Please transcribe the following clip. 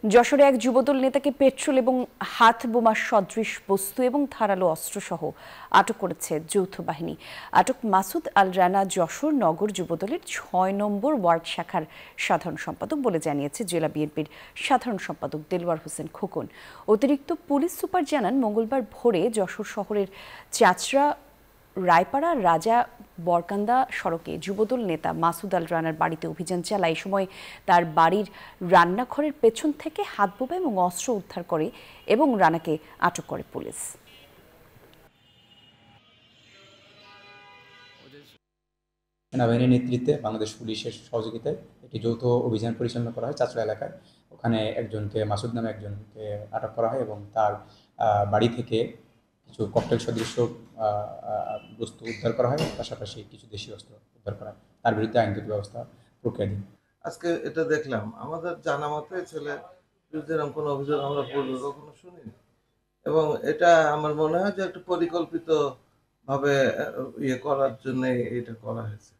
যশোরে এক যুবদল নেতাকে পেট্রোল এবং হাত বোমা সদৃশ বস্তু এবং ধারালো অস্ত্রসহ আটক করেছে যৌথ বাহিনী। আটক মাসুদ আল রানা যশোর নগর যুবদলের ৬ নম্বর ওয়ার্ড শাখার সাধারণ সম্পাদক বলে জানিয়েছে জেলা বিএনপির সাধারণ সম্পাদক দেলওয়ার হোসেন খোকন। অতিরিক্ত পুলিশ সুপার জানান, মঙ্গলবার ভোরে যশোর শহরের চাচড়া রায়পাড়া রাজা বরকান্দা সড়কে যুবদল নেতা মাসুদ আল রানার বাড়িতে অভিযান চালায়। এই সময় তার বাড়ির রান্নাঘরের পেছন থেকে হাতবোমা এবং অস্ত্র উদ্ধার করে এবং রানাকে আটক করে পুলিশ। সেনাবাহিনীর নেতৃত্বে বাংলাদেশ পুলিশের সহযোগিতায় একটি যৌথ অভিযান পরিচালনা করা হয় চাচড়া এলাকায়। ওখানে মাসুদ নামে একজনকে আটক করা হয় এবং তার বাড়ি থেকে কিছু ককটেল সদৃশ বস্তু উদ্ধার করা হয়, পাশাপাশি কিছু দেশীয় অস্ত্র উদ্ধার করা হয়। তার বিরুদ্ধে আইনগত ব্যবস্থা প্রক্রিয়াধীন। আজকে এটা দেখলাম, আমাদের জানা মতে ছেলে বিরুদ্ধে এরকম কোনো অভিযোগ আমরা পূর্বে কখনো শুনিনি, এবং এটা আমার মনে হয় যে একটা পরিকল্পিত ভাবে করার জন্য এটা করা হয়েছে।